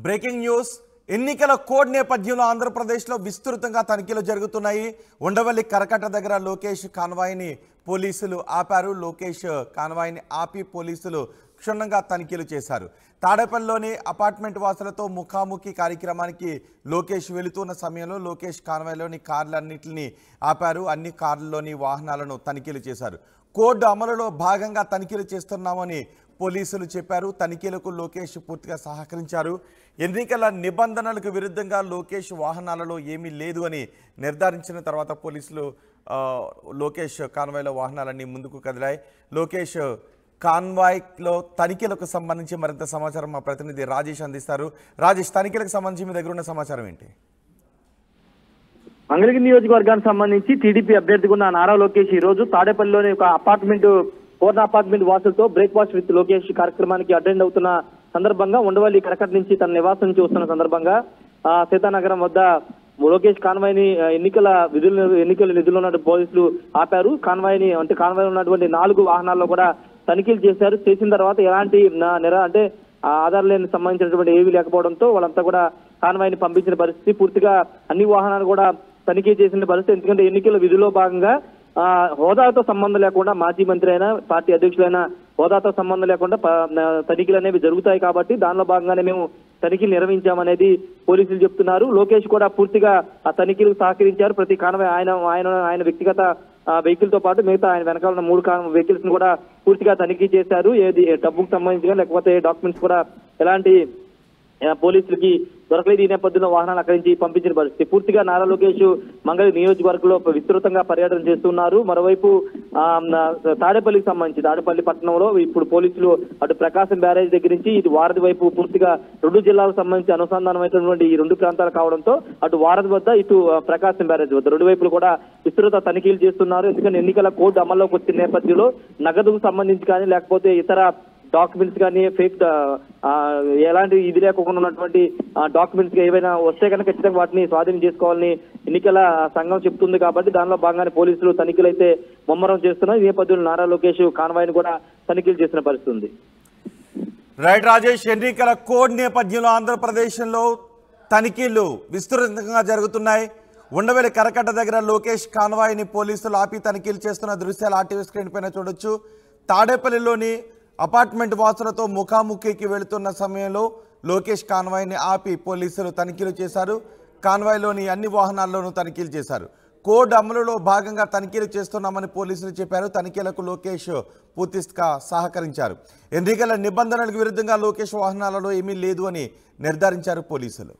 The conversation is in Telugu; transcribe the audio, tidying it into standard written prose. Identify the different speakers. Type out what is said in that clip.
Speaker 1: బ్రేకింగ్ న్యూస్ ఎన్నికల కోడ్ నేపథ్యంలో ఆంధ్రప్రదేశ్లో విస్తృతంగా తనిఖీలు జరుగుతున్నాయి. ఉండవల్లి కరకట్ట దగ్గర లోకేష్ కాన్వాయ్ని పోలీసులు ఆపారు. లోకేష్ కాన్వాయ్ని ఆపి పోలీసులు క్షుణ్ణంగా తనిఖీలు చేశారు. తాడేపల్లిలోని అపార్ట్మెంట్ వాసులతో ముఖాముఖి కార్యక్రమానికి లోకేష్ వెళుతున్న సమయంలో లోకేష్ కాన్వాయ్లోని కార్లన్నింటినీ ఆపారు. అన్ని కార్లలోని వాహనాలను తనిఖీలు చేశారు. కోడ్ అమలులో భాగంగా తనిఖీలు చేస్తున్నామని పోలీసులు చెప్పారు. తనిఖీలకు లోకేష్ పూర్తిగా సహకరించారు. ఎన్నికల నిబంధనలకు విరుద్ధంగా లోకేష్ వాహనాలలో ఏమీ లేదు అని నిర్ధారించిన తర్వాత పోలీసులు లోకేష్ కాన్వాయ్లో వాహనాలన్నీ ముందుకు కదిలాయి. లోకేష్ కాన్వాయ్లో తనిఖీలకు సంబంధించి మరింత సమాచారం మా ప్రతినిధి రాజేష్ అందిస్తారు. రాజేష్, తనిఖీలకు సంబంధించి మీ దగ్గర ఉన్న సమాచారం ఏంటి?
Speaker 2: మంగళగిరి నియోజకవర్గానికి సంబంధించి టీడీపీ అభ్యర్థిగా ఉన్న నారా లోకేష్ ఈ రోజు తాడేపల్లిలోని ఒక పూర్ణ అపార్ట్మెంట్ వాసులతో బ్రేక్ఫాస్ట్ విత్ లోకేష్ కార్యక్రమానికి అటెండ్ అవుతున్న సందర్భంగా ఉండవల్లి కరకట్ట నుంచి తన నివాసం నుంచి వస్తున్న సందర్భంగా సీతానగరం వద్ద లోకేష్ కాన్వాయ్ని ఎన్నికల నిధులు ఉన్న పోలీసులు ఆపారు. కాన్వాయ్ని ఉన్నటువంటి 4 వాహనాల్లో కూడా తనిఖీలు చేశారు. చేసిన తర్వాత ఎలాంటి ఆధార్ లేని సంబంధించినటువంటి ఏవీ లేకపోవడంతో వాళ్ళంతా కూడా కాన్వాయ్ని పంపించిన పరిస్థితి. పూర్తిగా అన్ని వాహనాలు కూడా తనిఖీ చేసిన పరిస్థితి. ఎందుకంటే ఎన్నికల విధిలో భాగంగా హోదాతో సంబంధం లేకుండా మాజీ మంత్రి అయినా పార్టీ అధ్యక్షులైన హోదాతో సంబంధం లేకుండా తనిఖీలు అనేవి జరుగుతాయి కాబట్టి దానిలో భాగంగానే మేము తనిఖీలు నిర్వహించామనేది పోలీసులు చెప్తున్నారు. లోకేష్ కూడా పూర్తిగా ఆ తనిఖీలకు సహకరించారు. ప్రతి కాన్వాయ్ ఆయన వ్యక్తిగత వెహికల్ తో పాటు మిగతా ఆయన వెనకాల 3 వెహికల్స్ ను కూడా పూర్తిగా తనిఖీ చేశారు. ఏది డబ్బుకు సంబంధించి లేకపోతే డాక్యుమెంట్స్ కూడా ఎలాంటి పోలీసులకి దొరకలేదు. ఈ నేపథ్యంలో వాహనాలు అక్కడి నుంచి పంపించిన పరిస్థితి. పూర్తిగా నారా లోకేష్ మంగళగిరి నియోజకవర్గంలో విస్తృతంగా పర్యటన చేస్తున్నారు. మరోవైపు తాడేపల్లికి సంబంధించి తాడేపల్లి పట్టణంలో ఇప్పుడు పోలీసులు అటు ప్రకాశం బ్యారేజ్ దగ్గర నుంచి ఇటు వారధి వైపు పూర్తిగా 2 జిల్లాలకు సంబంధించి అనుసంధానమైనటువంటి ఈ 2 ప్రాంతాలు కావడంతో అటు వారధి వద్ద ఇటు ప్రకాశం బ్యారేజ్ వద్ద 2 వైపులు కూడా విస్తృత తనిఖీలు చేస్తున్నారు. ఎందుకంటే ఎన్నికల కోడ్ అమల్లోకి వచ్చిన నేపథ్యంలో నగదుకు సంబంధించి కానీ లేకపోతే ఇతర డాక్యుమెంట్స్ కానీ ఫేక్ ఎలాంటి ఇది లేకుండా ఉన్నటువంటి డాక్యుమెంట్స్ ఏవైనా వస్తే కనుక ఖచ్చితంగా వాటిని స్వాధీనం చేసుకోవాలని ఎన్నికల సంఘం చెప్తుంది. కాబట్టి దానిలో భాగంగానే పోలీసులు తనిఖీలు అయితే ముమ్మరం చేస్తున్నారు. ఈ నేపథ్యంలో నారా లోకేష్ కాన్వాయ్ని కూడా తనిఖీలు చేసిన పరిస్థితి ఉంది.
Speaker 1: రైట్ రాజేష్, ఎన్నికల కోడ్ నేపథ్యంలో ఆంధ్రప్రదేశ్లో తనిఖీలు విస్తృతంగా జరుగుతున్నాయి. ఉండవల్లి కరకట్ట దగ్గర లోకేష్ కాన్వాయ్ని పోలీసులు ఆపి తనిఖీలు చేస్తున్న దృశ్యాలు ఆర్టీవీ స్క్రీన్ పైన చూడొచ్చు. తాడేపల్లిలోని అపార్ట్మెంట్ వాసులతో ముఖాముఖికి వెళుతున్న సమయంలో లోకేష్ కాన్వాయ్ని ఆపి పోలీసులు తనిఖీలు చేశారు. కాన్వాయ్లోని అన్ని వాహనాల్లోనూ తనిఖీలు చేశారు. కోడ్ అమలులో భాగంగా తనిఖీలు చేస్తున్నామని పోలీసులు చెప్పారు. తనిఖీలకు లోకేష్ పూర్తిగా సహకరించారు. ఎన్నికల నిబంధనలకు విరుద్ధంగా లోకేష్ వాహనాలలో ఏమీ లేదు అని నిర్ధారించారు పోలీసులు.